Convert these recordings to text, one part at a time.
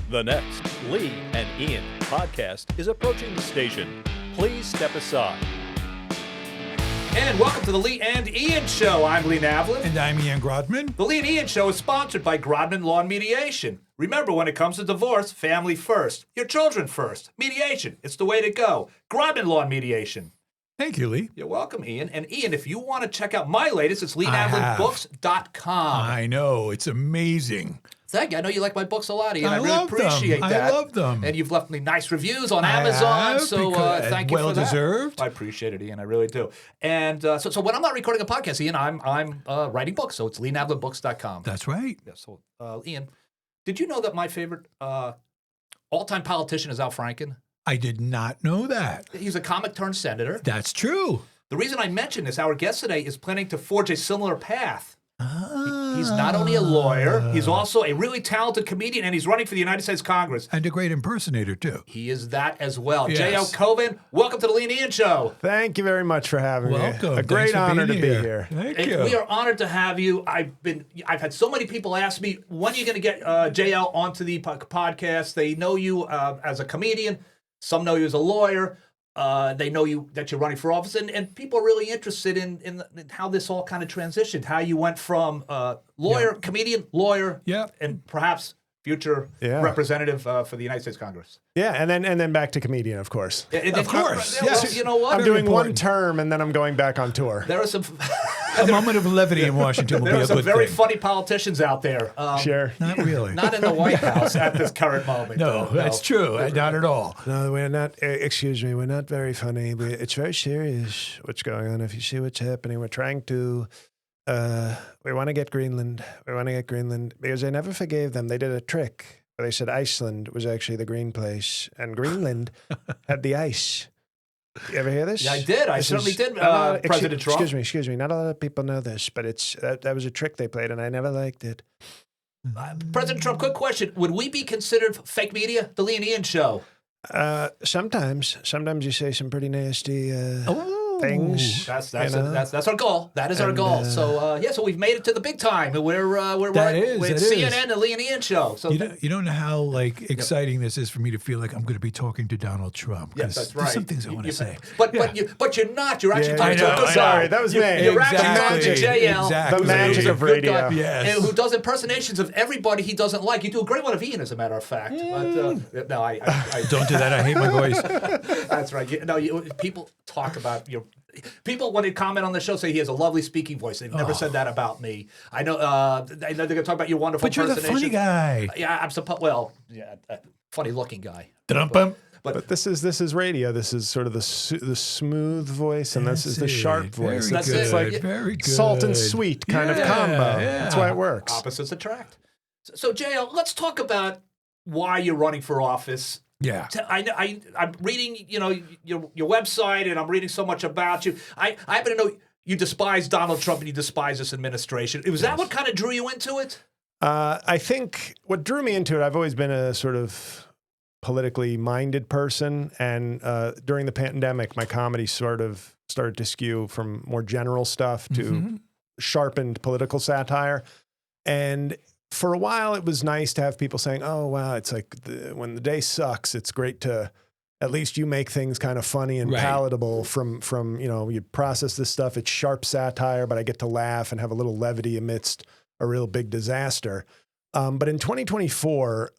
The next Lee and Ian podcast is approaching the station. Please step aside. And welcome to the Lee and Ian Show. I'm Lee Navlin. And I'm Ian Grodman. The Lee and Ian Show is sponsored by Grodman Law and Mediation. Remember, when it comes to divorce, family first. Your children first. Mediation. It's the way to go. Grodman Law and Mediation. Thank you, Lee. You're welcome, Ian. And Ian, if you want to check out my latest, it's LeeNavlinBooks.com. I know. It's amazing. Thank you. I know you like my books a lot, Ian. I really love appreciate them. that. I love them. And you've left me nice reviews on Amazon, so thank you for that. Well deserved. I appreciate it, Ian. I really do. And so when I'm not recording a podcast, Ian, I'm writing books, so it's LeeNavlinBooks.com. That's right. Yeah, so, Ian, did you know that my favorite all-time politician is Al Franken? I did not know that. He's a comic turned senator. That's true. The reason I mention this, our guest today is planning to forge a similar path. He's not only a lawyer, he's also a really talented comedian, and he's running for the United States Congress. And a great impersonator, too. He is that as well. Yes. J.L. Cauvin, welcome to the Lee and Ian Show. Thank you very much for having Welcome. me. A great honor to be here. Thank And you. we are honored to have you. I've had so many people ask me, when are you going to get JL onto the podcast? They know you as a comedian. Some know you as a lawyer. They know you that you're running for office, and people are really interested in how this all kind of transitioned. How you went from lawyer, comedian, lawyer, and perhaps future representative for the United States Congress. Yeah, and then back to comedian, of course. Of course. Yes. You know what? I'm doing important. one term, and then I'm going back on tour. There are some. A moment of levity in Washington will There be are a some good very thing. funny politicians out there. Sure. Not really. Not in the White House at this current moment. No, that's true. Not at all. No, we're not. Excuse me, we're not very funny. It's very serious what's going on. If you see what's happening, we're trying to. We want to get Greenland. We want to get Greenland because they never forgave them. They did a trick. They said Iceland was actually the green place, and Greenland had the ice. You ever hear this? Yeah, I did. I certainly did, President Trump. Excuse me. Not a lot of people know this, but that was a trick they played, and I never liked it. President Trump, quick question. Would we be considered fake media? The Lee and Ian Show. Sometimes you say some pretty nasty things. That's our goal. That is our goal. So so we've made it to the big time. We're CNN, the Lee and Ian Show. So you don't know how exciting this is for me to feel like I'm going to be talking to Donald Trump. Yes, that's right. There's some things I want to say. But you're not. You're actually talking to a good guy. Sorry, that was me. You're actually talking to JL. Exactly. The magic of radio. Yes. And who does impersonations of everybody he doesn't like. You do a great one of Ian, as a matter of fact. But no, I Don't do that. I hate my voice. That's right. People talk about your. People, when they comment on the show, say he has a lovely speaking voice. They've never said that about me. I know they're going to talk about your wonderful But you're the impersonation. funny guy. Yeah, I'm supposed. Well, yeah, funny looking guy. But this is radio. This is sort of the smooth voice, and this is the sharp voice. It's like very good. Salt and sweet kind of combo. Yeah. That's why it works. Opposites attract. So JL, let's talk about why you're running for office. Yeah. I'm reading, your website, and I'm reading so much about you. I happen to know you despise Donald Trump and you despise this administration. Was that what kind of drew you into it? I think what drew me into it, I've always been a sort of politically minded person, and during the pandemic, my comedy sort of started to skew from more general stuff to sharpened political satire. And for a while, it was nice to have people saying, oh, wow, it's like when the day sucks, it's great to at least you make things kind of funny and palatable from you process this stuff. It's sharp satire, but I get to laugh and have a little levity amidst a real big disaster. But in 2024,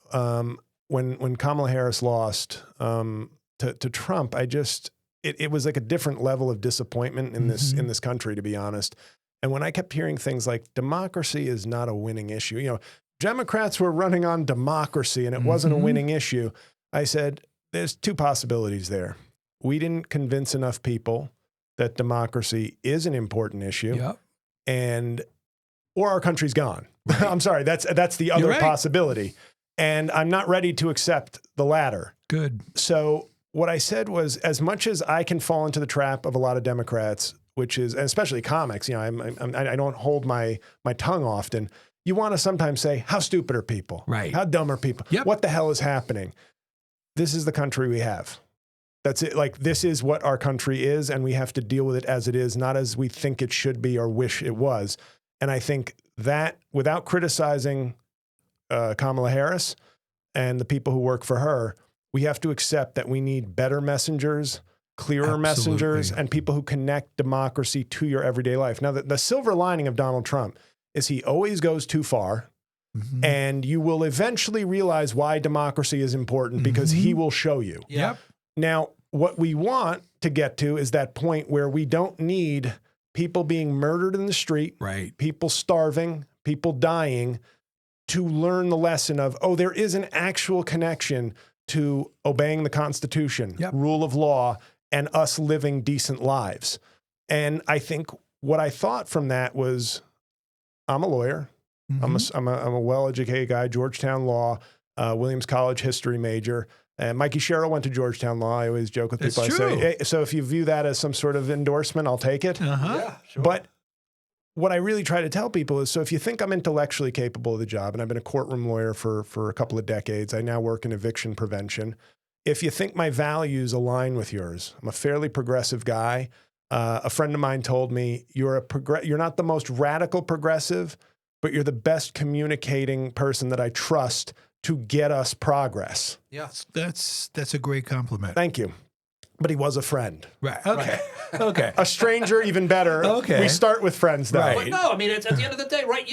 when Kamala Harris lost to Trump, it was like a different level of disappointment in this country, to be honest. And when I kept hearing things like democracy is not a winning issue, Democrats were running on democracy and it wasn't a winning issue. I said, there's two possibilities there. We didn't convince enough people that democracy is an important issue, or our country's gone. Right. I'm sorry, that's the other possibility. And I'm not ready to accept the latter. Good. So what I said was, as much as I can fall into the trap of a lot of Democrats, which is, especially comics, I don't hold my tongue often. You want to sometimes say, how stupid are people? Right. How dumb are people? Yep. What the hell is happening? This is the country we have. That's it. Like, this is what our country is, and we have to deal with it as it is, not as we think it should be or wish it was. And I think that, without criticizing Kamala Harris, and the people who work for her, we have to accept that we need better messengers, clearer messengers, and people who connect democracy to your everyday life. Now, the silver lining of Donald Trump is he always goes too far. Mm-hmm. And you will eventually realize why democracy is important because he will show you. Yep. Now, what we want to get to is that point where we don't need people being murdered in the street, Right. people starving, people dying, to learn the lesson of, oh, there is an actual connection to obeying the Constitution, rule of law, and us living decent lives. And I think what I thought from that was, I'm a lawyer. Mm-hmm. I'm a well-educated guy, Georgetown Law, Williams College history major. And Mikey Sherrill went to Georgetown Law. I always joke with people. That's I true. say, hey, so if you view that as some sort of endorsement, I'll take it. Yeah, sure. But what I really try to tell people is, so if you think I'm intellectually capable of the job, and I've been a courtroom lawyer for a couple of decades, I now work in eviction prevention. If you think my values align with yours, I'm a fairly progressive guy. A friend of mine told me, you're not the most radical progressive, but you're the best communicating person that I trust to get us progress. Yeah. That's a great compliment. Thank you. But he was a friend. Right. Okay. Okay. A stranger, even better. Okay. We start with friends, though. Right. But no, I mean, it's, at the end of the day, right?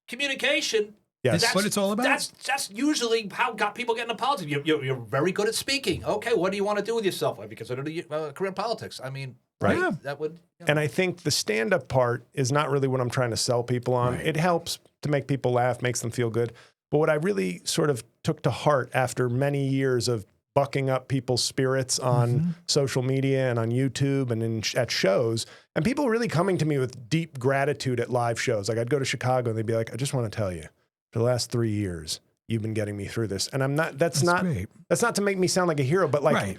Communication. Yes. That's what it's all about. That's usually how people get into politics. You're very good at speaking. Okay, what do you want to do with yourself? Have you considered a career in politics? I mean, Right. Yeah. that would. And I think the stand-up part is not really what I'm trying to sell people on. Right. It helps to make people laugh, makes them feel good. But what I really sort of took to heart after many years of bucking up people's spirits on social media and on YouTube and at shows, and people really coming to me with deep gratitude at live shows. Like I'd go to Chicago and they'd be like, I just want to tell you, for the last 3 years, you've been getting me through this. And I'm not, that's not to make me sound like a hero, but like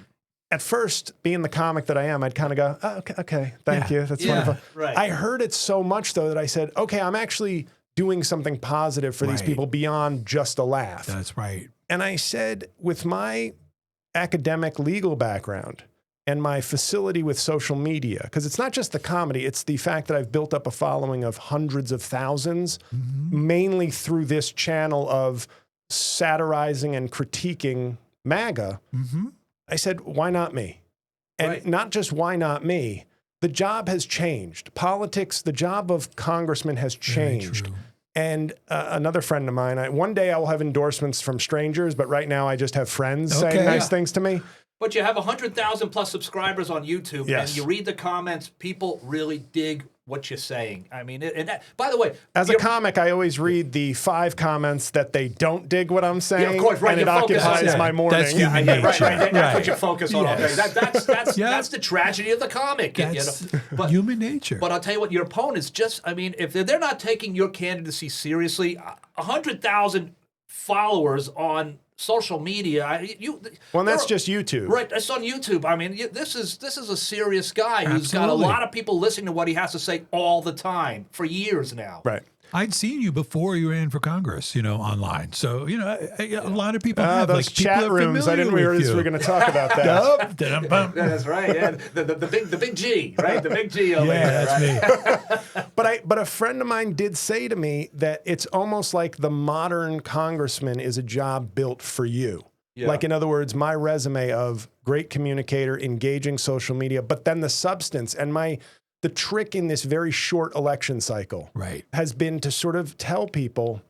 at first, being the comic that I am, I'd kind of go, oh, okay, thank you. That's wonderful. Right. I heard it so much, though, that I said, okay, I'm actually doing something positive for these people beyond just a laugh. That's right. And I said, with my academic legal background and my facility with social media, because it's not just the comedy, it's the fact that I've built up a following of hundreds of thousands, mainly through this channel of satirizing and critiquing MAGA. I said, why not me? And not just why not me, the job has changed. Politics, the job of congressman has changed. And another friend of mine, one day I will have endorsements from strangers, but right now I just have friends saying nice things to me. But you have 100,000 plus subscribers on YouTube, and you read the comments. People really dig what you're saying. I mean, and that, by the way, as a comic, I always read the 5 comments that they don't dig what I'm saying, of course, and it occupies my morning. That's human nature. That's what you focus on all day. That's the tragedy of the comic. That's But, human nature. But I'll tell you what, your opponents just, I mean, if they're not taking your candidacy seriously, 100,000 followers on social media. Well, that's just YouTube. Right, that's on YouTube. I mean, this is a serious guy who's got a lot of people listening to what he has to say all the time for years now. Right. I'd seen you before you ran for Congress, online. So, a lot of people have those like chat people rooms. I didn't realize we were going to talk about that. That's right. Yeah, the big G, right? The big G over there. That's me. But a friend of mine did say to me that it's almost like the modern congressman is a job built for you. Yeah. Like, in other words, my resume of great communicator, engaging social media, but then the substance and the trick in this very short election cycle has been to sort of tell people,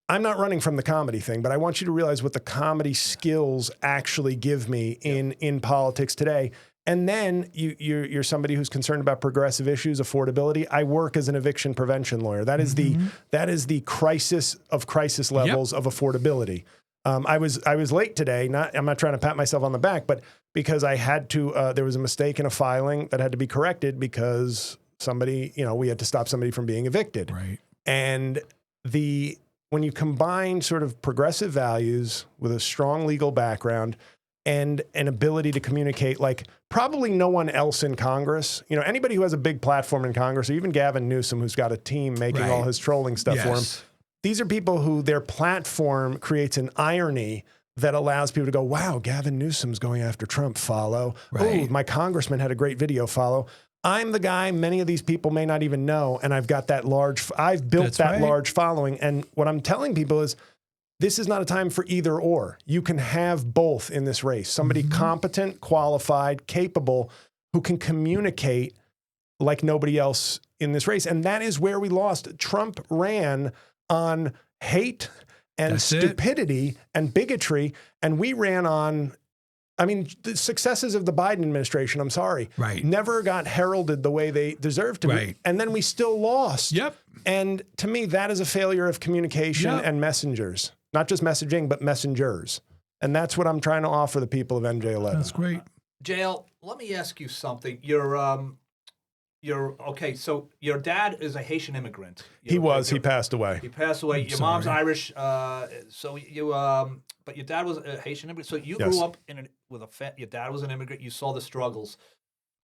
I'm not running from the comedy thing, but I want you to realize what the comedy skills actually give me in politics today. And then you're somebody who's concerned about progressive issues, affordability. I work as an eviction prevention lawyer. That is the crisis of crisis levels of affordability. I was late today. I'm not trying to pat myself on the back, but because I had to, there was a mistake in a filing that had to be corrected because somebody, we had to stop somebody from being evicted. Right. And when you combine sort of progressive values with a strong legal background and an ability to communicate like probably no one else in Congress, anybody who has a big platform in Congress, or even Gavin Newsom, who's got a team making all his trolling stuff for him. These are people who their platform creates an irony that allows people to go, wow, Gavin Newsom's going after Trump, follow. Oh, my congressman had a great video, follow. I'm the guy many of these people may not even know, and I've got that I've built that large following. And what I'm telling people is, this is not a time for either or. You can have both in this race. Somebody competent, qualified, capable, who can communicate like nobody else in this race. And that is where we lost. Trump ran on hate and stupidity and bigotry, and we ran on, I mean, the successes of the Biden administration, I'm sorry, never got heralded the way they deserved to be. And then we still lost. And to me, that is a failure of communication and messengers. Not just messaging, but messengers. And that's what I'm trying to offer the people of NJ11. That's great. JL, let me ask you something. You're okay. So your dad is a Haitian immigrant. He passed away. He passed away. Your mom's Irish. So you, but your dad was a Haitian immigrant. So you grew up your dad was an immigrant. You saw the struggles.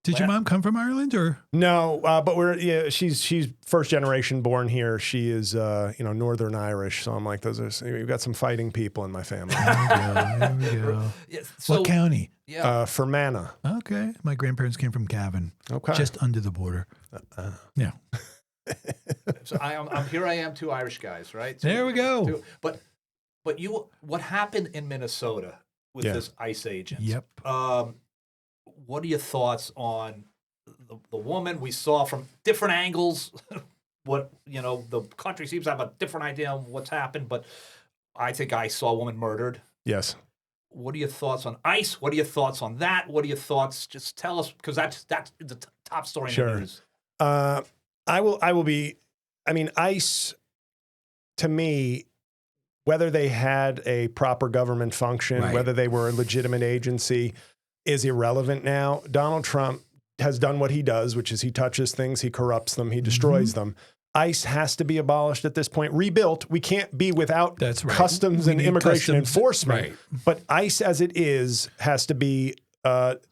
Did your mom come from Ireland or? No, but she's first generation born here. She is, Northern Irish. So I'm like, we've got some fighting people in my family. There we go. Yeah, so, what county? Fermanagh. Okay. My grandparents came from Cauvin. Okay. Just under the border. Yeah. So I'm here. I am, two Irish guys, right? There we go. But what happened in Minnesota with this ICE agent? Yep. What are your thoughts on the woman we saw from different angles? The country seems to have a different idea of what's happened, but I think I saw a woman murdered. Yes. What are your thoughts on ICE? What are your thoughts on that? What are your thoughts? Just tell us, because that's the top story in the news. I will be. I mean, ICE, to me, whether they had a proper government function, whether they were a legitimate agency, is irrelevant now. Donald Trump has done what he does, which is he touches things, he corrupts them, he destroys them. ICE has to be abolished at this point, rebuilt. We can't be without customs and immigration enforcement. But ICE as it is has to be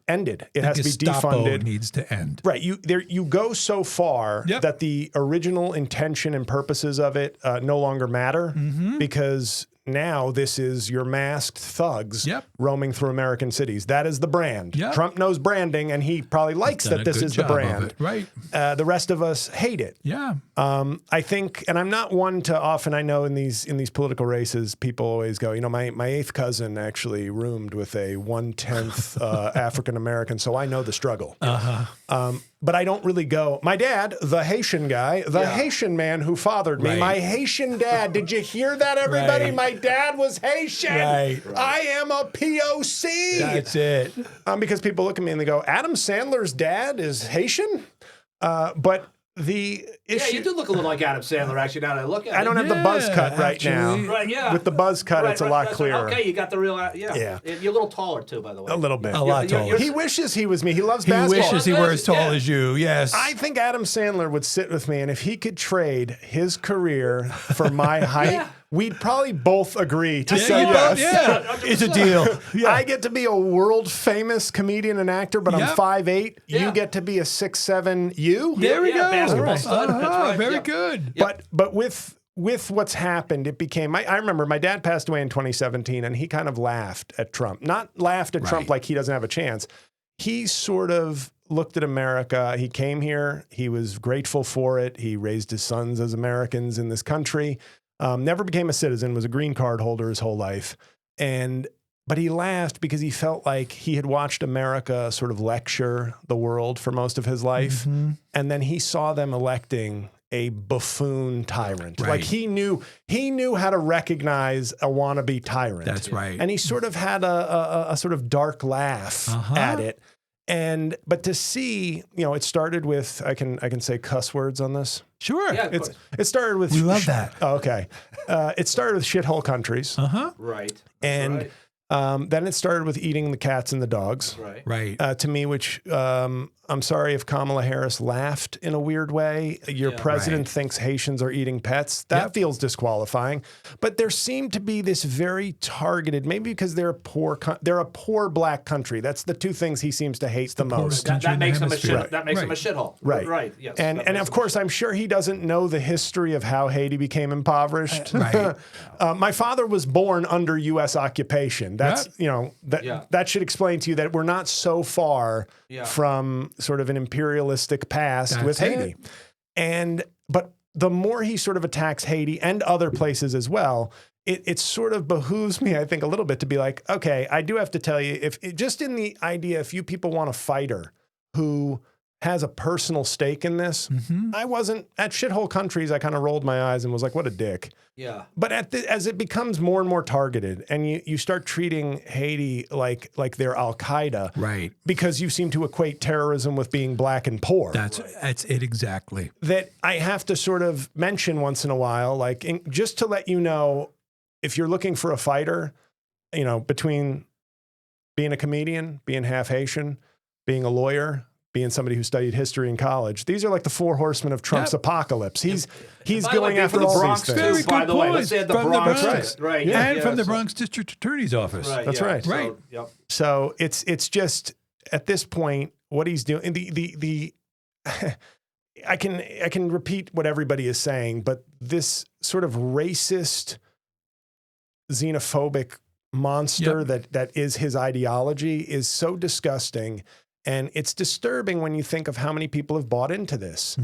ended. It has to be defunded. Needs to end. Right. You go so far that the original intention and purposes of it no longer matter because now this is your masked thugs roaming through American cities. That is the brand. Trump knows branding, and he probably likes that this is the brand. Right. The rest of us hate it. Yeah. I think, and I'm not one to often, I know in these political races, people always go, my eighth cousin actually roomed with a 1/10 African American, so I know the struggle. But I don't really go, my dad, the Haitian guy, the Haitian man who fathered me, my Haitian dad. Did you hear that, everybody? My dad was Haitian. I am a POC. That's it. Because people look at me and they go, Adam Sandler's dad is Haitian? But the issue... Yeah, you do look a little like Adam Sandler, actually, now that I look at it. I don't have the buzz cut right now. Right, yeah. With the buzz cut, it's a lot clearer. Okay, you got the real... Yeah. You're a little taller, too, by the way. A little bit. A lot taller. He wishes he was me. He loves basketball. He wishes he were as tall as you, yes. I think Adam Sandler would sit with me, and if he could trade his career for my height... We'd probably both agree to say yes. Yeah, it's a deal. I get to be a world famous comedian and actor, but I'm 5'8". You get to be a 6'7". You? There we go. Basketball stud. That's right. Very good. But with what's happened, it became. I remember my dad passed away in 2017, and he kind of laughed at Trump. Not laughed at Trump like he doesn't have a chance. He sort of looked at America. He came here. He was grateful for it. He raised his sons as Americans in this country. Never became a citizen, was a green card holder his whole life. But he laughed because he felt like he had watched America sort of lecture the world for most of his life. And then he saw them electing a buffoon tyrant. Like he knew how to recognize a wannabe tyrant. That's right. And he sort of had a sort of dark laugh at it. But to see, it started with, I can say cuss words on this. Sure. Yeah, it started with. We love that. Oh, okay. It started with shithole countries. Right. And then it started with eating the cats and the dogs. Right. To me, which I'm sorry if Kamala Harris laughed in a weird way. Your president thinks Haitians are eating pets. That feels disqualifying. But there seemed to be this very targeted, maybe because they're a poor black country. That's the two things he seems to hate the most. That makes him a shithole. Right. Yes. And of course, I'm sure he doesn't know the history of how Haiti became impoverished. My father was born under U.S. occupation. That's that should explain to you that we're not so far from sort of an imperialistic past with Haiti. But the more he sort of attacks Haiti and other places as well, it sort of behooves me, I think, a little bit to be like, okay, I do have to tell you, just in the idea, if you people want a fighter who has a personal stake in this, I wasn't at shithole countries. I kind of rolled my eyes and was like, what a dick. Yeah. But as it becomes more and more targeted, and you start treating Haiti like they're Al Qaeda, Right. because you seem to equate terrorism with being black and poor. That's it exactly. That I have to sort of mention once in a while, like just to let you know, if you're looking for a fighter, you know, between being a comedian, being half Haitian, being a lawyer, being somebody who studied history in college, these are like the four horsemen of Trump's apocalypse. He's going after the all Bronx these things. too. By the way, let's say the From the Bronx, Bronx. right? Yeah, and yeah, from the so- Bronx District Attorney's Office. Right, That's yeah, right. so, Right. Yep. So it's just at this point what he's doing. The I can repeat what everybody is saying, but this sort of racist, xenophobic monster that is his ideology is so disgusting. And it's disturbing when you think of how many people have bought into this.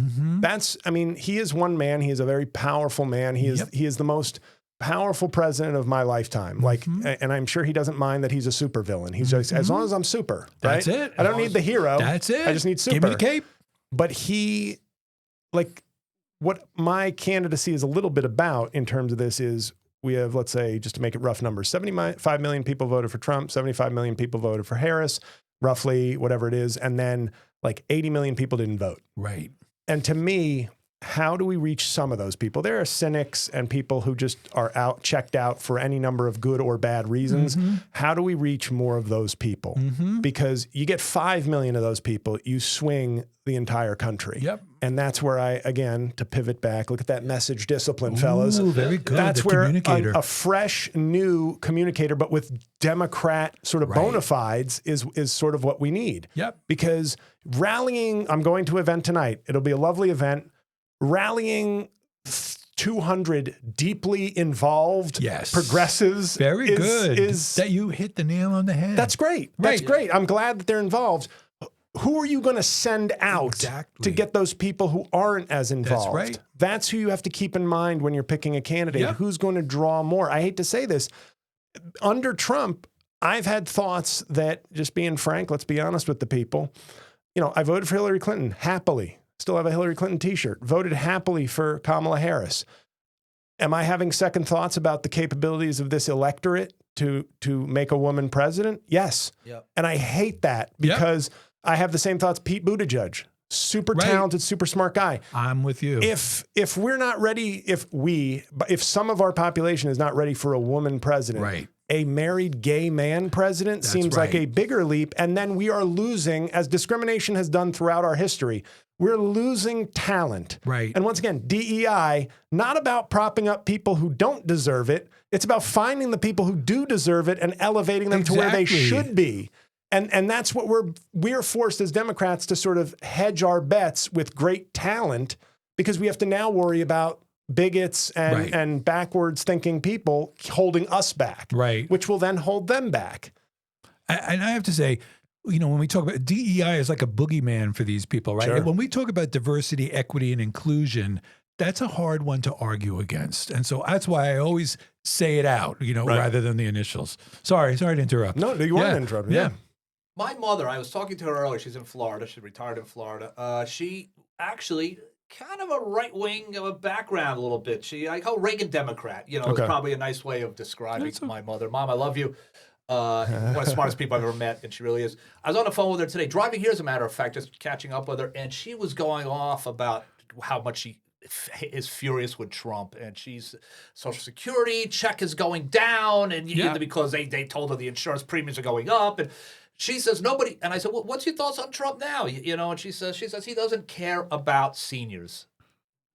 He is one man. He is a very powerful man. He is the most powerful president of my lifetime. Like, and I'm sure he doesn't mind that he's a supervillain. He's just, as long as I'm super, right? That's it. I don't need the hero. That's it. I just need super. Give me the cape. But like, what my candidacy is a little bit about in terms of this is we have, let's say, just to make it rough numbers, 75 million people voted for Trump, 75 million people voted for Harris, roughly whatever it is. And then like 80 million people didn't vote. Right. And to me, how do we reach some of those people? There are cynics and people who just are checked out for any number of good or bad reasons. How do we reach more of those people? Because you get 5 million of those people, you swing the entire country. Yep. And that's where again, to pivot back, look at that message discipline, fellas. Ooh, very good. That's The where communicator. a fresh, new communicator, but with Democrat sort of bona fides is sort of what we need. Yep. Because rallying, I'm going to an event tonight. It'll be a lovely event. Rallying 200 deeply involved progressives Very good. is that you hit the nail on the head. that's great. That's great. I'm glad that they're involved. Who are you going to send out to get those people who aren't as involved? That's right. That's who you have to keep in mind when you're picking a candidate. Yep. Who's going to draw more? I hate to say this. Under Trump, I've had thoughts that, just being frank, let's be honest with the people. You know, I voted for Hillary Clinton happily. Still have a Hillary Clinton t-shirt. Voted happily for Kamala Harris. Am I having second thoughts about the capabilities of this electorate to make a woman president? Yes. Yep. And I hate that because I have the same thoughts. Pete Buttigieg, super talented, super smart guy. I'm with you. If we're not ready, if some of our population is not ready for a woman president, a married gay man president seems like a bigger leap. And then we are losing, as discrimination has done throughout our history, we're losing talent. Right. And once again, DEI, not about propping up people who don't deserve it. It's about finding the people who do deserve it and elevating them to where they should be. And that's what we're forced as Democrats to sort of hedge our bets with great talent, because we have to now worry about bigots and backwards thinking people holding us back, which will then hold them back. And I have to say, you know, when we talk about DEI is like a boogeyman for these people, right? Sure. When we talk about diversity, equity, and inclusion, that's a hard one to argue against. And so that's why I always say it out, you know, rather than the initials. Sorry to interrupt. No, you weren't interrupting. Yeah. My mother, I was talking to her earlier. She's in Florida. She retired in Florida. She actually kind of a right wing of a background a little bit. I call Reagan Democrat. You know, it's probably a nice way of describing my mother. Mom, I love you. One of the smartest people I've ever met, and she really is. I was on the phone with her today, driving here, as a matter of fact, just catching up with her, and she was going off about how much she is furious with Trump, and she's Social Security check is going down, and because they told her the insurance premiums are going up, and she says nobody. And I said, well, what's your thoughts on Trump now? You know, and she says he doesn't care about seniors.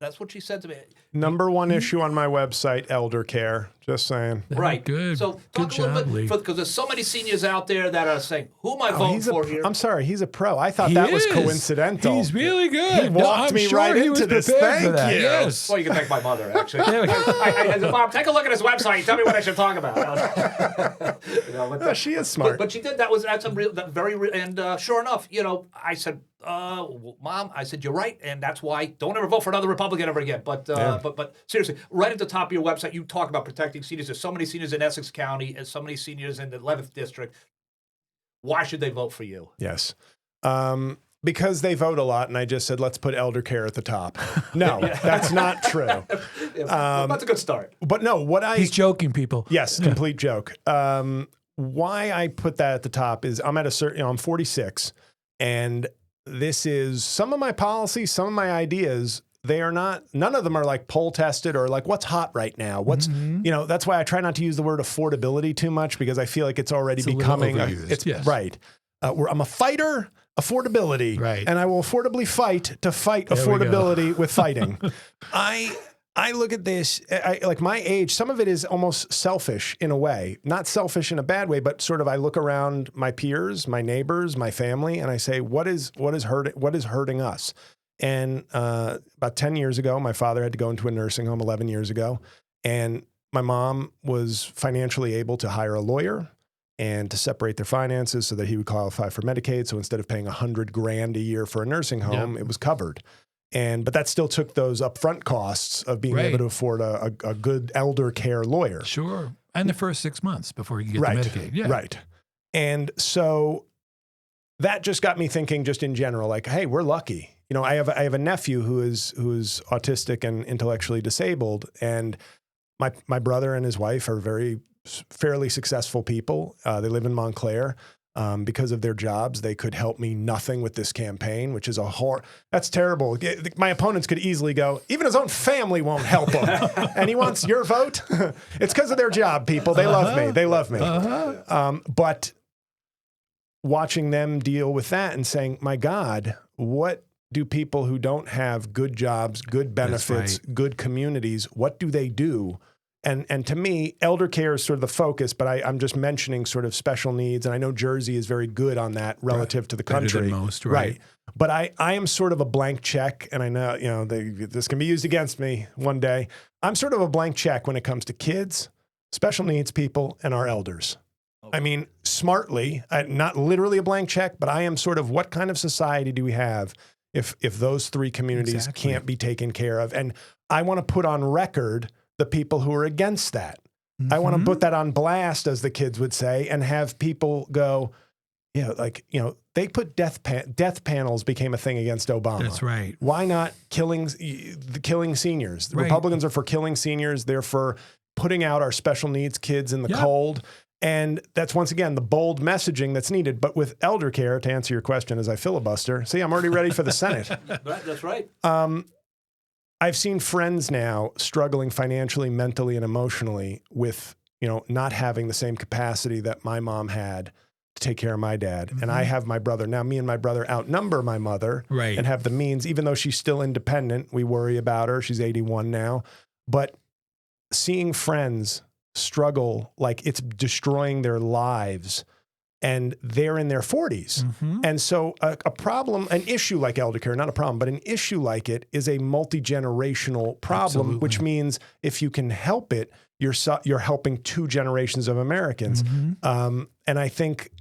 That's what she said to me. Number one issue on my website, elder care. Just saying. Right. Good. So Good talk a little job, Lee. bit, because there's so many seniors out there that are saying, who am I voting for here? I'm sorry, he's a pro. I thought He that was is. coincidental. He's really good. He walked me sure right he was into this. prepared for Thank that. you. Yes. Well, you can thank my mother, actually. There we go. I said, Mom, take a look at his website. Tell me what I should talk about. She is smart. But she did. That's a real, that very, and sure enough, you know, I said, Mom, I said, you're right. And that's why don't ever vote for another Republican ever again. But seriously, right at the top of your website, you talk about protecting seniors. There's so many seniors in Essex County and so many seniors in the 11th district. Why should they vote for you? Yes. Because they vote a lot, and I just said, let's put elder care at the top. No, that's not true. That's a good start. But no, He's joking, people. Yes, complete joke. Why I put that at the top is I'm at a certain, I'm 46, and this is some of my policies, some of my ideas. They are not, none of them are like poll tested or like what's hot right now. What's, that's why I try not to use the word affordability too much, because I feel like it's already becoming, right. I'm a fighter, affordability, right. And I will affordably fight to fight affordability with fighting. I look at this, like my age, some of it is almost selfish in a way, not selfish in a bad way, but sort of I look around my peers, my neighbors, my family, and I say, what is hurting us? And about 10 years ago, my father had to go into a nursing home 11 years ago. And my mom was financially able to hire a lawyer and to separate their finances so that he would qualify for Medicaid. So instead of paying $100,000 a year for a nursing home, it was covered. But that still took those upfront costs of being able to afford a good elder care lawyer. Sure. And the first 6 months before you get the Medicaid. Yeah. Right. And so that just got me thinking just in general, like, hey, we're lucky. I have a nephew who is autistic and intellectually disabled. And my brother and his wife are fairly successful people. They live in Montclair. Because of their jobs, they could help me nothing with this campaign, which is that's terrible. My opponents could easily go, even his own family won't help him. And he wants your vote. It's because of their job, people. They love me. They love me. But watching them deal with that and saying, my God, what do people who don't have good jobs, good benefits, good communities, what do they do? And to me, elder care is sort of the focus, but I'm just mentioning sort of special needs. And I know Jersey is very good on that relative to the country. Better than most, right? But I am sort of a blank check, and I know, this can be used against me one day. I'm sort of a blank check when it comes to kids, special needs people, and our elders. Okay. I mean, smartly, not literally a blank check, but I am sort of, what kind of society do we have if those three communities can't be taken care of? And I want to put on record the people who are against that. I want to put that on blast, as the kids would say, and have people go, they put death panels became a thing against Obama. That's right. Why not killing seniors? The Republicans are for killing seniors. They're for putting out our special needs kids in the cold. And that's, once again, the bold messaging that's needed. But with elder care, to answer your question as I filibuster, see, I'm already ready for the Senate. That's right. I've seen friends now struggling financially, mentally, and emotionally with, not having the same capacity that my mom had to take care of my dad. And I have my brother. Now, me and my brother outnumber my mother and have the means, even though she's still independent. We worry about her. She's 81 now. But seeing friends struggle like it's destroying their lives, and they're in their 40s. And so an issue like elder care, not a problem, but an issue like it is a multi-generational problem, which means if you can help it, you're helping two generations of Americans. And I think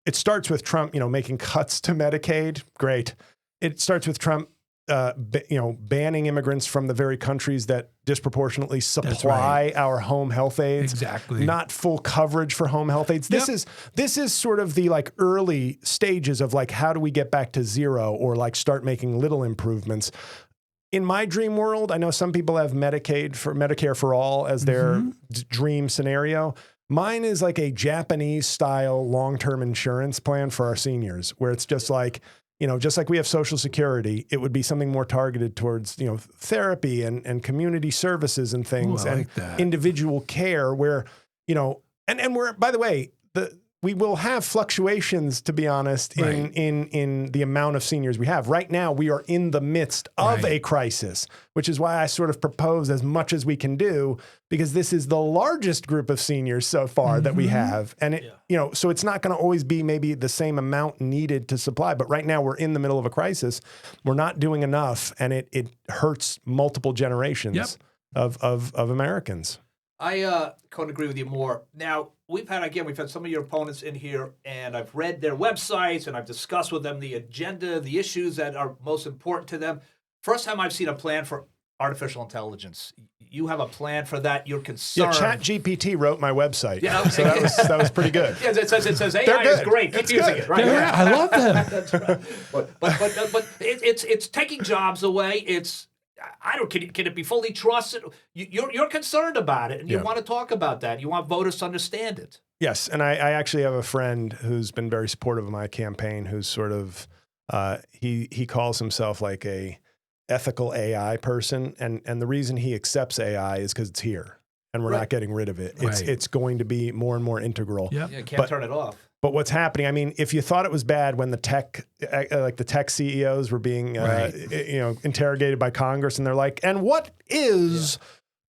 it starts with Trump, making cuts to Medicaid. Great. It starts with Trump, banning immigrants from the very countries that disproportionately supply our home health aids. Exactly. Not full coverage for home health aids. This is sort of the early stages of how do we get back to zero, or start making little improvements. In my dream world, I know some people have Medicare for all as their dream scenario. Mine is like a Japanese style long-term insurance plan for our seniors, where it's just just like we have Social Security, it would be something more targeted towards, therapy and community services and things, and individual care where, and we're, by the way, we will have fluctuations, to be honest, in the amount of seniors we have. Right now, we are in the midst of a crisis, which is why I sort of propose as much as we can do, because this is the largest group of seniors so far that we have. And so it's not going to always be maybe the same amount needed to supply. But right now, we're in the middle of a crisis. We're not doing enough, and it hurts multiple generations of Americans. I couldn't agree with you more. Now, we've had some of your opponents in here, and I've read their websites, and I've discussed with them the agenda, the issues that are most important to them. First time I've seen a plan for artificial intelligence. You have a plan for that. You're concerned. Yeah, ChatGPT wrote my website. Yeah, so that was pretty good. Yeah, it says AI is great. Keep using it. Right. Yeah, I love them. That's right. But it's taking jobs away. Can it be fully trusted? You're concerned about it, and you want to talk about that. You want voters to understand it. Yes, and I actually have a friend who's been very supportive of my campaign. Who's sort of he calls himself like a ethical AI person, and the reason he accepts AI is because it's here, and we're not getting rid of it. It's going to be more and more integral. Yeah, you can't turn it off. But what's happening? I mean, if you thought it was bad when the tech CEOs were being, interrogated by Congress, and they're like, "And what is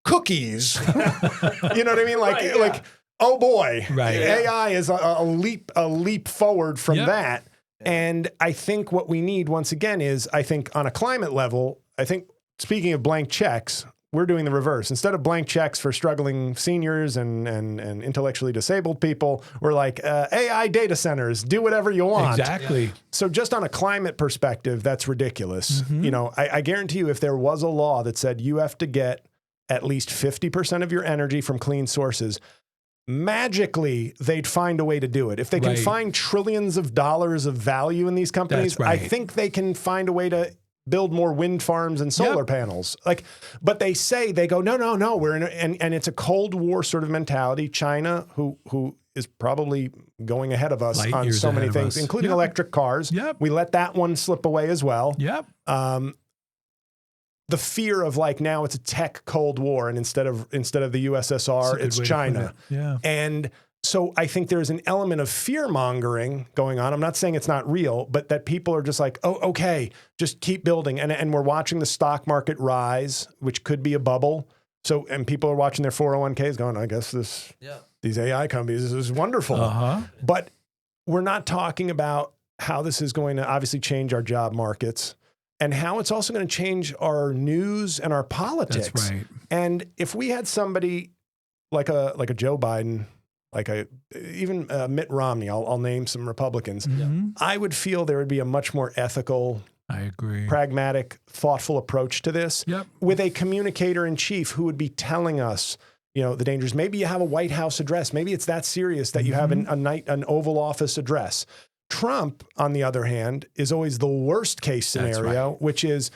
cookies?" You know what I mean? Like, oh boy, AI is a leap forward from that. And I think what we need once again is, I think on a climate level, I think speaking of blank checks, we're doing the reverse. Instead of blank checks for struggling seniors and intellectually disabled people, we're like, AI data centers, do whatever you want. Exactly. Yeah. So just on a climate perspective, that's ridiculous. Mm-hmm. You know, I guarantee you, if there was a law that said you have to get at least 50% of your energy from clean sources, magically they'd find a way to do it. If they can find trillions of dollars of value in these companies, I think they can find a way to build more wind farms and solar panels. But they go, no, we're in and it's a Cold War sort of mentality. China, who is probably going ahead of us on so many things, including electric cars. Yep. We let that one slip away as well. Yep. The fear of now it's a tech Cold War, and instead of the USSR, it's China. Yeah. And so I think there's an element of fear mongering going on. I'm not saying it's not real, but that people are just like, oh, okay, just keep building. And we're watching the stock market rise, which could be a bubble. So, and people are watching their 401ks going, I guess these AI companies, this is wonderful. But we're not talking about how this is going to obviously change our job markets, and how it's also going to change our news and our politics. That's right. And if we had somebody like a Joe Biden, even Mitt Romney, I'll name some Republicans, I would feel there would be a much more ethical, I agree, pragmatic, thoughtful approach to this, with a communicator in chief who would be telling us, the dangers. Maybe you have a White House address. Maybe it's that serious that you have an Oval Office address. Trump, on the other hand, is always the worst case scenario, which is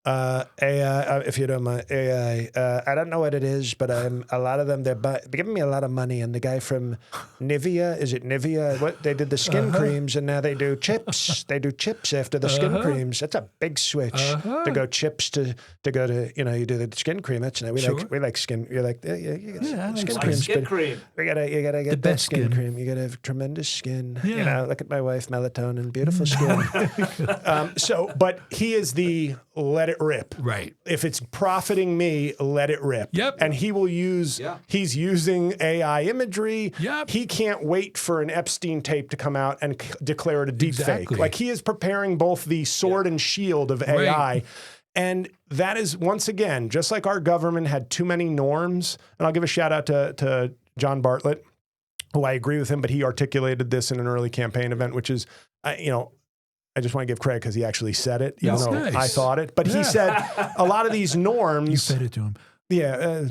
AI. If you don't mind, AI. I don't know what it is, but a lot of them, they're giving me a lot of money. And the guy from Nivea, is it Nivea? What they did the skin creams, and now they do chips. They do chips after the skin creams. That's a big switch to go chips to go to you do the skin cream. That's we like skin. You're like skin cream. You gotta get that skin cream. You gotta have tremendous skin. Yeah. Look at my wife, melatonin, beautiful skin. But he is the let it rip. Right. If it's profiting me, let it rip. Yep. And he will use, he's using AI imagery. Yep. He can't wait for an Epstein tape to come out and declare it a deep fake. Like, he is preparing both the sword and shield of AI. Right. And that is, once again, just like our government had too many norms. And I'll give a shout out to John Bartlett, who I agree with him, but he articulated this in an early campaign event, which is, I just want to give credit because he actually said it, even though I thought it. But he said a lot of these norms. You said it to him. Yeah.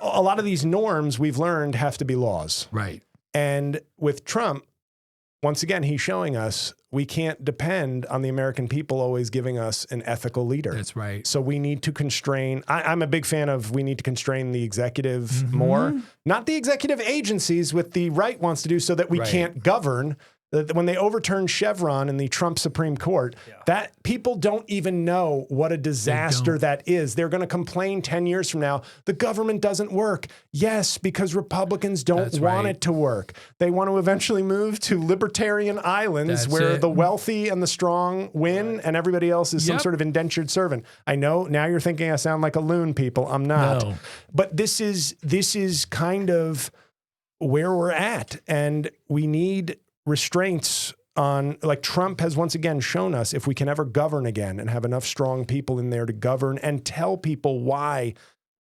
A lot of these norms we've learned have to be laws. Right. And with Trump, once again, he's showing us we can't depend on the American people always giving us an ethical leader. That's right. So we need to constrain. I'm a big fan of we need to constrain the executive more, not the executive agencies with the right wants to do so that we can't govern. When they overturned Chevron in the Trump Supreme Court, that people don't even know what a disaster that is. They're going to complain 10 years from now, the government doesn't work. Yes, because Republicans don't want it to work. They want to eventually move to libertarian islands where the wealthy and the strong win and everybody else is some sort of indentured servant. I know now you're thinking I sound like a loon, people. I'm not. No. But this is kind of where we're at, and we need restraints on, like Trump has once again shown us, if we can ever govern again and have enough strong people in there to govern and tell people why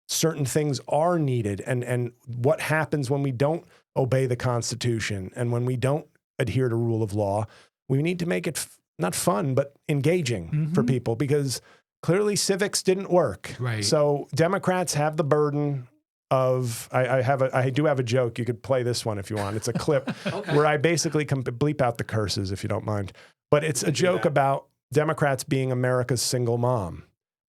certain things are needed and what happens when we don't obey the Constitution and when we don't adhere to rule of law. We need to make it not fun, but engaging for people, because clearly civics didn't work. Right. So Democrats have the burden of, I do have a joke. You could play this one if you want. It's a clip where I basically bleep out the curses if you don't mind. But it's a joke about Democrats being America's single mom.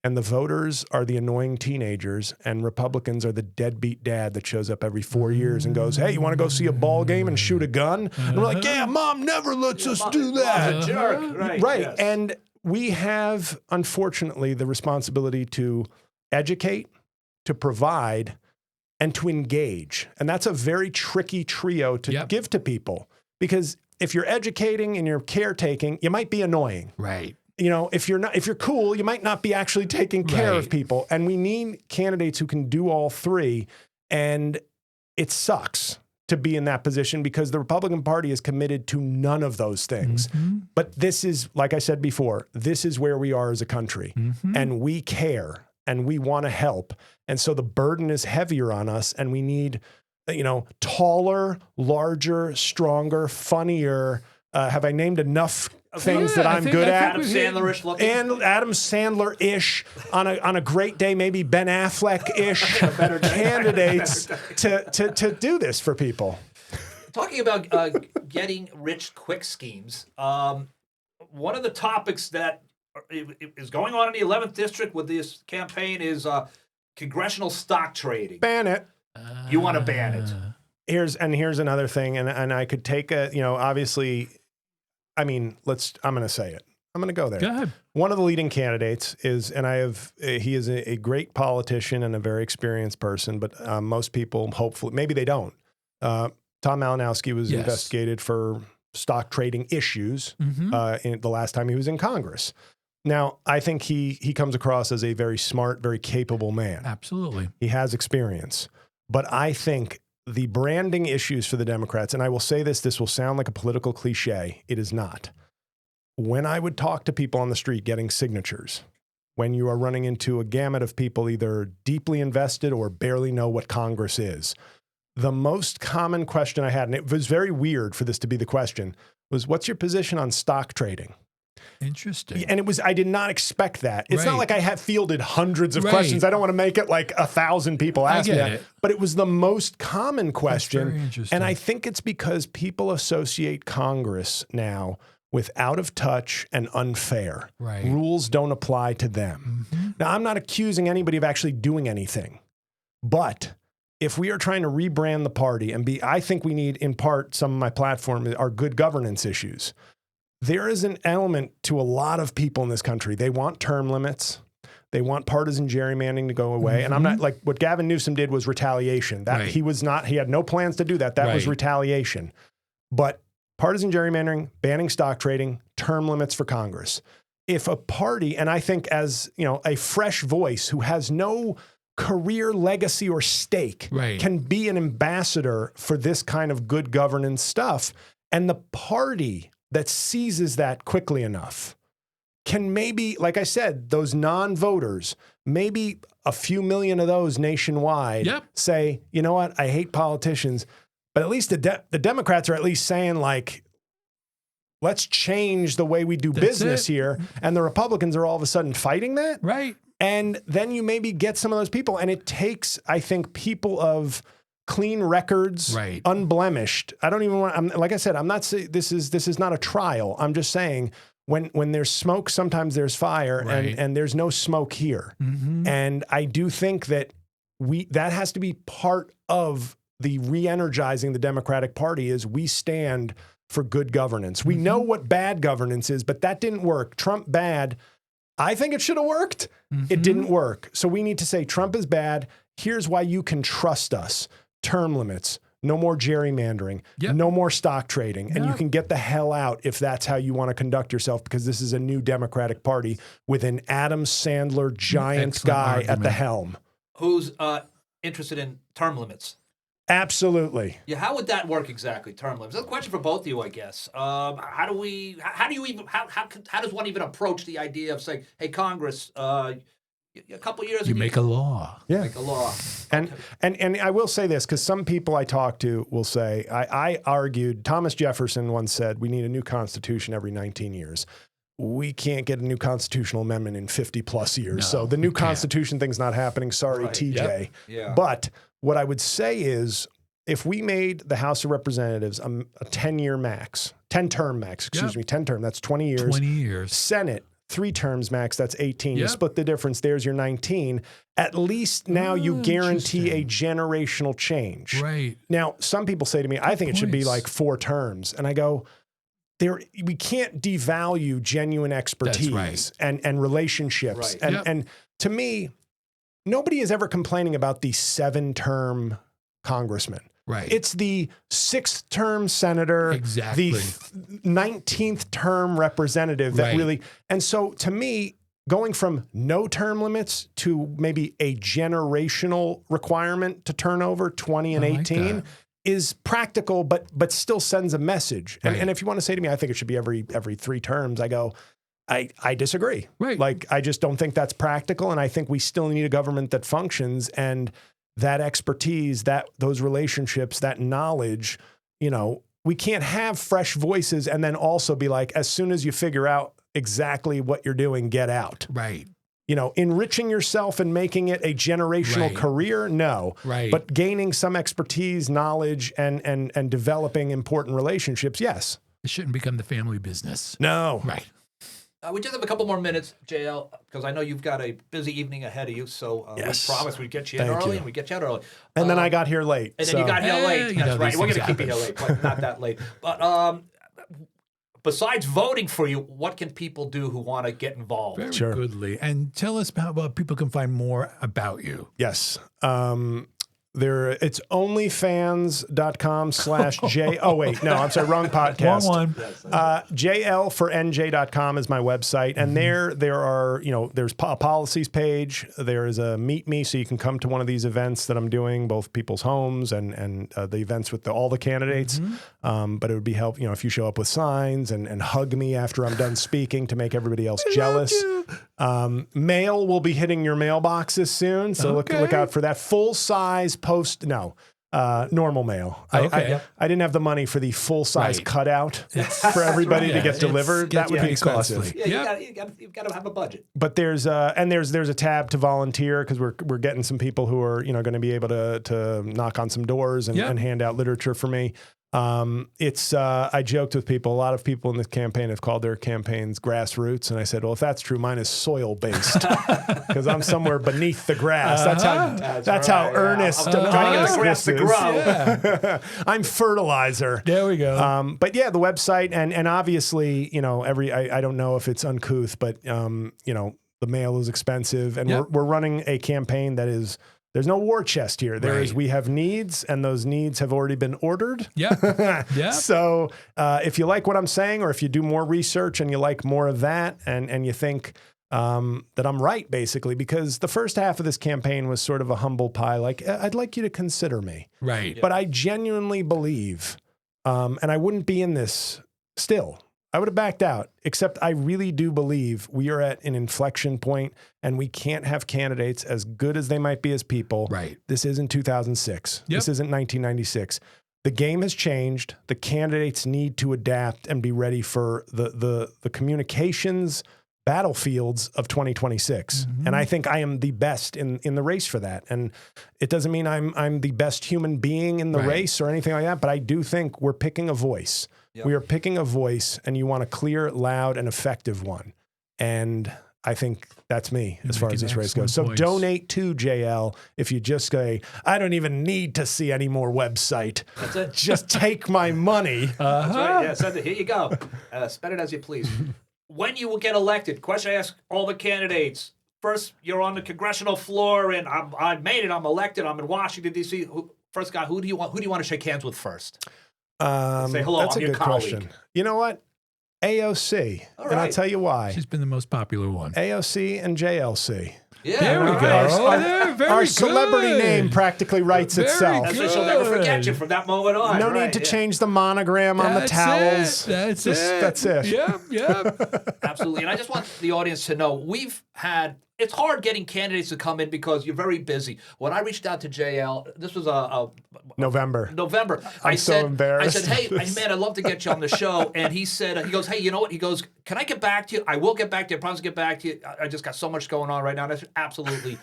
And the voters are the annoying teenagers, and Republicans are the deadbeat dad that shows up every 4 years and goes, hey, you want to go see a ball game and shoot a gun? And we're like, yeah, mom never lets us do that. Mom's a jerk. Right. Yes. And we have, unfortunately, the responsibility to educate, to provide, and to engage. And that's a very tricky trio to give to people, because if you're educating and you're caretaking, you might be annoying. Right. You know, if you're cool, you might not be actually taking care of people. And we need candidates who can do all three. And it sucks to be in that position because the Republican Party is committed to none of those things. But this is, like I said before, this is where we are as a country. And we care and we want to help. And so the burden is heavier on us, and we need, taller, larger, stronger, funnier. Have I named enough things that I'm good at? Adam Sandler-ish looking. And Adam Sandler-ish, on a great day, maybe Ben Affleck-ish candidates to do this for people. Talking about getting rich quick schemes, one of the topics that is going on in the 11th District with this campaign is congressional stock trading. Ban it. You want to ban it. Here's another thing, and I could take obviously, I'm going to say it. I'm going to go there. Go ahead. One of the leading candidates is, and he is a great politician and a very experienced person, but most people, hopefully, maybe they don't. Tom Malinowski was investigated for stock trading issues in the last time he was in Congress. Now, I think he comes across as a very smart, very capable man. Absolutely. He has experience. But I think the branding issues for the Democrats, and I will say this will sound like a political cliche. It is not. When I would talk to people on the street getting signatures, when you are running into a gamut of people either deeply invested or barely know what Congress is, the most common question I had, and it was very weird for this to be the question, was, what's your position on stock trading? Interesting. And I did not expect that. It's not like I have fielded hundreds of questions. I don't want to make it like 1,000 people ask me that. But it was the most common question. Very interesting. And I think it's because people associate Congress now with out of touch and unfair. Right. Rules don't apply to them. Now, I'm not accusing anybody of actually doing anything. But if we are trying to rebrand the party I think we need, in part, some of my platform are good governance issues. There is an element to a lot of people in this country. They want term limits. They want partisan gerrymandering to go away. And I'm not like, what Gavin Newsom did was retaliation. He had no plans to do that. That was retaliation. But partisan gerrymandering, banning stock trading, term limits for Congress. If a party, and I think as, a fresh voice who has no career legacy or stake can be an ambassador for this kind of good governance stuff, and the party that seizes that quickly enough can maybe, like I said, those non-voters, maybe a few million of those nationwide say, you know what, I hate politicians, but at least the Democrats are at least saying, like, let's change the way we do business here. And the Republicans are all of a sudden fighting that. Right. And then you maybe get some of those people. And it takes, I think, people of clean records, unblemished. I don't even want, like I said, I'm not saying this is not a trial. I'm just saying when there's smoke, sometimes there's fire, and there's no smoke here. And I do think that that has to be part of the re-energizing the Democratic Party is we stand for good governance. We know what bad governance is, but that didn't work. Trump bad. I think it should have worked. It didn't work. So we need to say Trump is bad. Here's why you can trust us. Term limits, no more gerrymandering, no more stock trading, and you can get the hell out if that's how you want to conduct yourself, because this is a new Democratic Party with an Adam Sandler giant guy at the helm. Who's interested in term limits? Absolutely. Yeah, how would that work exactly? Term limits. That's a question for both of you, I guess. How does one even approach the idea of saying, "Hey, Congress, a couple years. You make a law. Yeah. Make a law. And I will say this, because some people I talk to will say, I argued, Thomas Jefferson once said, we need a new constitution every 19 years. We can't get a new constitutional amendment in 50 plus years. No, so the new we can't. constitution thing's not happening. Sorry, Right. TJ. Yep. Yeah. But what I would say is, if we made the House of Representatives a 10-year max, 10-term max, excuse me, 10-term, that's 20 years. 20 years. Senate, 3 terms max, that's 18. You Yep. split the difference, there's your 19. At least now you guarantee a interesting. generational change. Right. Now, some people say to me, I think it should be points. like 4 terms. And I go, we can't devalue genuine expertise right. and relationships. Right. And to me, nobody is ever complaining about the 7-term congressman. Right. It's the 6th term senator, Exactly. the 19th term representative that Right. really, and so to me, going from no term limits to maybe a generational requirement to turn over 20 and I like 18 that. is practical, but still sends a message. Right. And if you want to say to me, I think it should be every 3 terms, I go, I disagree. Right. Like, I just don't think that's practical. And I think we still need a government that functions, and that expertise, those relationships, that knowledge, we can't have fresh voices and then also be like, as soon as you figure out exactly what you're doing, get out. Right. Enriching yourself and making it a generational Right. career, no. Right. But gaining some expertise, knowledge, and developing important relationships, yes. It shouldn't become the family business. No. Right. We just have a couple more minutes, JL, because I know you've got a busy evening ahead of you. So Yes. we promised we'd get you in Thank early, you. and we get you out early. And then I got here late. And then you got here late. you know, That's right. these We're going to things keep you here late, but not that late. But besides voting for you, what can people do who want to get involved? Very Sure. goodly. And tell us how people can find more about you. Yes. It's onlyfans.com/J. Oh, wait. No, I'm sorry. Wrong podcast. Wrong one. JL4NJ.com is my website. And there are, there's a policies page. There is a meet me, so you can come to one of these events that I'm doing, both people's homes and the events with all the candidates. But it would be helpful, if you show up with signs and hug me after I'm done speaking to make everybody else jealous. Mail will be hitting your mailboxes soon. So look out for that. Full size normal mail. Okay. I didn't have the money for the full size Right. cutout for everybody to get delivered. That would be gets expensive. costly. Yeah, Yep. you've got to have a budget. But there's a tab to volunteer, because we're getting some people who are going to be able to knock on some doors and, Yep. and hand out literature for me. I joked with people. A lot of people in this campaign have called their campaigns grassroots, and I said, well, if that's true, mine is soil based, because I'm somewhere beneath the grass. That's how earnest. I'm trying to get the grass to this grow. is. Yeah. I'm fertilizer. There we go. But yeah, the website and obviously, I don't know if it's uncouth, but the mail is expensive, and Yep. we're running a campaign that is. There's no war chest here. We have needs, and those needs have already been ordered. Yeah. Yeah. So if you like what I'm saying, or if you do more research and you like more of that, and you think that I'm right, basically, because the first half of this campaign was sort of a humble pie, like, I'd like you to consider me. Right. But I genuinely believe, and I wouldn't be in this still. I would have backed out, except I really do believe we are at an inflection point, and we can't have candidates as good as they might be as people. Right. This isn't 2006. Yep. This isn't 1996. The game has changed. The candidates need to adapt and be ready for the communications battlefields of 2026. And I think I am the best in the race for that. And it doesn't mean I'm the best human being in the Right. race or anything like that, but I do think we're picking a voice. Yep. We are picking a voice, and you want a clear, loud, and effective one. And I think that's me as far make as an this race goes. So excellent voice. donate to JL if you just say, I don't even need to see any more website. That's it. Just take my money. That's right. Yeah, send it. Here you go. Spend it as you please. When you will get elected, question I ask all the candidates. First, you're on the congressional floor, and I made it. I'm elected. I'm in Washington, D.C. First guy, who do you want to shake hands with first? Say hello. That's I'm a your good colleague. question. You know what? AOC. All And I'll right. tell you why. She's been the most popular one. AOC and JLC. Yeah, There we all go. right. Oh, there, very Our celebrity good. name practically writes Very itself. That's why she'll never forget Good. you from that moment on. No right, need to yeah. change the monogram on the That's towels. It. That's Just- it. That's it. Yep. Yep. Absolutely. And I just want the audience to know we've had it's hard getting candidates to come in because you're very busy. When I reached out to JL, this was November. I so said, embarrassed. I said, hey, man, I'd love to get you on the show. And he said, he goes, hey, you know what? He goes, can I get back to you? I will get back to you. I promise to get back to you. I just got so much going on right now. And I said, absolutely.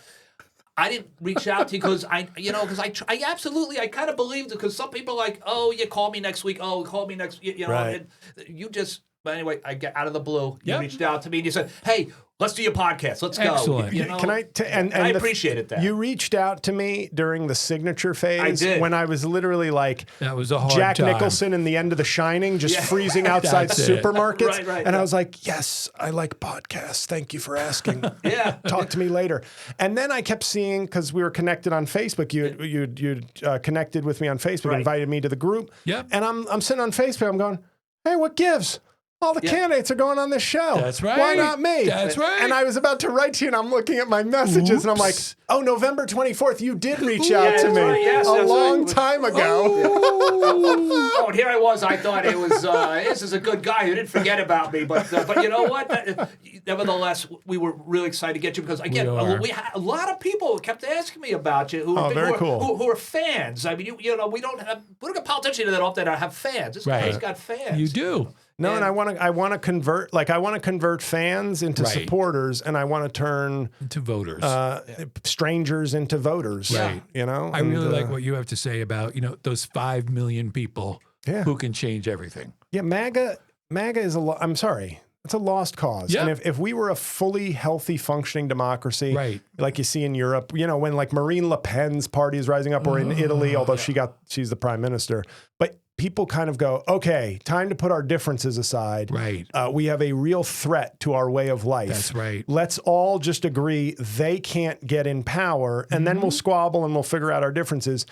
I didn't reach out to you because I kind of believed it, because some people are like, oh, you call me next week. Oh, call me next, Right. and you just, but anyway, I get out of the blue. You reached out to me and you said, hey, let's do your podcast. Let's go. Excellent. Can I? And I appreciated that. You reached out to me during the signature phase. I did. When I was literally like That was a hard Jack time. Nicholson in The End of The Shining, just freezing outside That's it. supermarkets. Right, and I was like, yes, I like podcasts. Thank you for asking. Yeah. Talk to me later. And then I kept seeing, because we were connected on Facebook, you connected with me on Facebook, Right. invited me to the group. Yep. And I'm sitting on Facebook, I'm going, hey, what gives? All the candidates are going on this show. That's right. Why not me? That's right. And I was about to write to you, and I'm looking at my messages, and I'm like, Oops. oh, November 24th, you did reach out to that's me right. Yes, a that's long right. time ago. Oh, and here I was. I thought it was this is a good guy who didn't forget about me. But you know what? Nevertheless, we were really excited to get you because again, We we had a lot of people kept asking me about you who very cool. who are fans. I mean, you know, we don't get politicians that often that have fans. This guy's got fans. You do. No, and I want to convert fans into Right. supporters, and I want to turn To voters. strangers into voters. Right. You know, I really like what you have to say about, those 5 million people Yeah. who can change everything. Yeah, MAGA is I'm sorry. It's a lost cause. Yeah. And if we were a fully healthy, functioning democracy, Right. like you see in Europe, when like Marine Le Pen's party is rising up, or in Italy, although she's the prime minister, but people kind of go, okay, time to put our differences aside. Right. We have a real threat to our way of life. That's right. Let's all just agree they can't get in power, and then we'll squabble and we'll figure out our differences.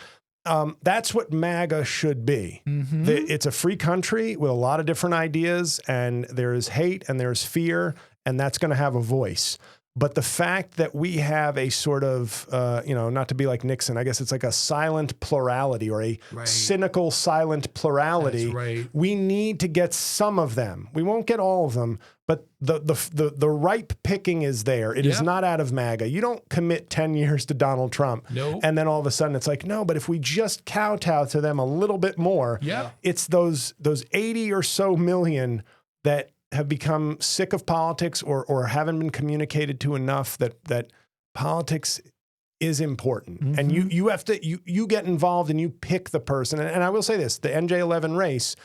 That's what MAGA should be. It's a free country with a lot of different ideas, and there's hate and there's fear, and that's going to have a voice. But the fact that we have a sort of, not to be like Nixon, I guess it's like a silent plurality, or a cynical silent plurality. That's right. We need to get some of them. We won't get all of them, but the ripe picking is there. It is Yep. not out of MAGA. You don't commit 10 years to Donald Trump. No. And then all of a sudden it's like, no, but if we just kowtow to them a little bit more, Yeah. it's those 80 or so million that have become sick of politics, or haven't been communicated to enough that politics is important. And you have to, you get involved and you pick the person. And I will say this, the NJ11 race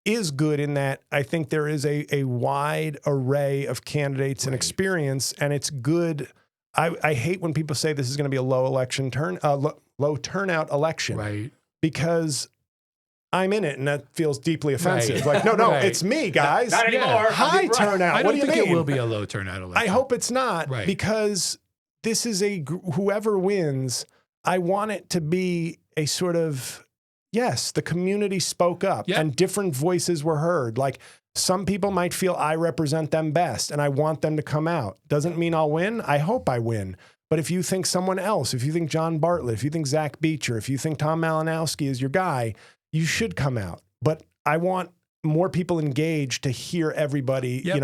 is good in that I think there is a wide array of candidates and experience, and it's good. I hate when people say this is going to be a low turnout election, Right. because I'm in it, and that feels deeply offensive. Like, no, Right. it's me, guys. Not anymore. High turnout. I What don't do you think mean? it will be a low turnout election. I hope it's not, Right. because this is whoever wins, I want it to be a sort of, yes, the community spoke up Yep. and different voices were heard. Like, some people might feel I represent them best and I want them to come out. Doesn't mean I'll win. I hope I win. But if you think someone else, if you think John Bartlett, if you think Zach Beecher, if you think Tom Malinowski is your guy, you should come out. But I want more people engaged to hear everybody, Yep.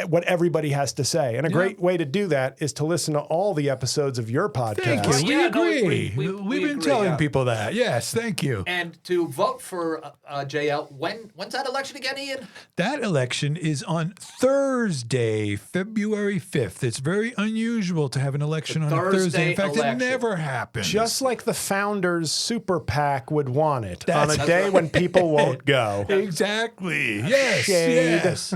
what everybody has to say. And a great way to do that is to listen to all the episodes of your podcast. Thank you. We Yeah, no, agree. we We've been agree, telling yeah. people that. Yes, thank you. And to vote for JL, when's that election again, Ian? That election is on Thursday, February 5th. It's very unusual to have an election on a Thursday. Thursday In fact, election. it never happens. Just like the founders' super PAC would want it That's on a day when people won't go. Exactly. Yes. Shade. Yes.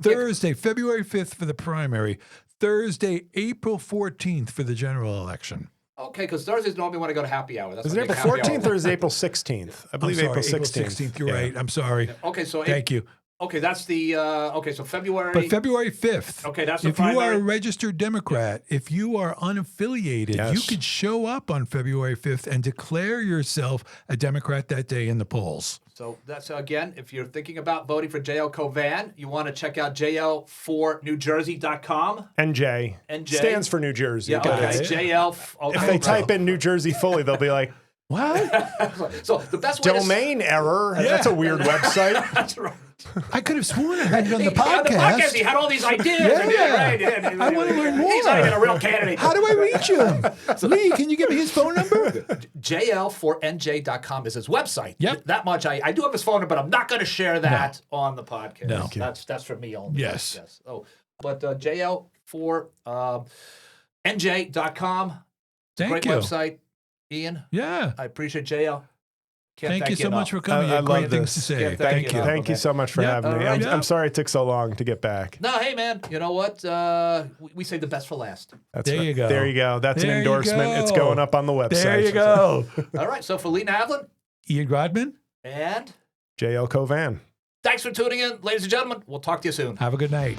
Thursday, February 5th for the primary. Thursday, April 14th for the general election. Okay, because Thursdays normally when I go to happy hour. That's Is when it I April take happy 14th hour. or is it April 16th? I I'm believe sorry, April 16th. You're Yeah. right. I'm sorry. Okay, so Thank you. Okay, that's the so February. But February 5th. Okay, that's the if you are primary. a registered Democrat, if you are unaffiliated, you Yes. could show up on February 5th and declare yourself a Democrat that day in the polls. So that's again, if you're thinking about voting for JL Cauvin, you want to check out JL4NewJersey.com. NJ. NJ. Stands for New Jersey. Yeah, but okay. it's- JL. If they type in New Jersey fully, they'll be like, What? So the best way domain error. That's a weird website. That's right. I could have sworn I had it on the On the podcast, podcast. he had all these ideas. Yeah. I want to learn more. He's not even a real candidate. How do I reach him? Lee, can you give me his phone number? JL4NJ.com is his website. Yep. That much I do have his phone number, but I'm not going to share that on the podcast. No. That's for me only. Yes. Oh, but JL4NJ.com. Thank Great you. website, Ian. Yeah. I appreciate JL. Can't Thank you so much for enough. coming. You had I great love things this. to say. Yeah, thank you. Thank you so much for Yeah, having me. all right. I'm sorry it took so long to get back. No, hey man, you know what? We say the best for last. That's There right. you go. There you go. That's There an you endorsement. It's go. going up on the website. There you go. All right, so for Lee Navlin Ian Grodman, and JL Cauvin. thanks for tuning in, ladies and gentlemen. We'll talk to you soon. have a good night.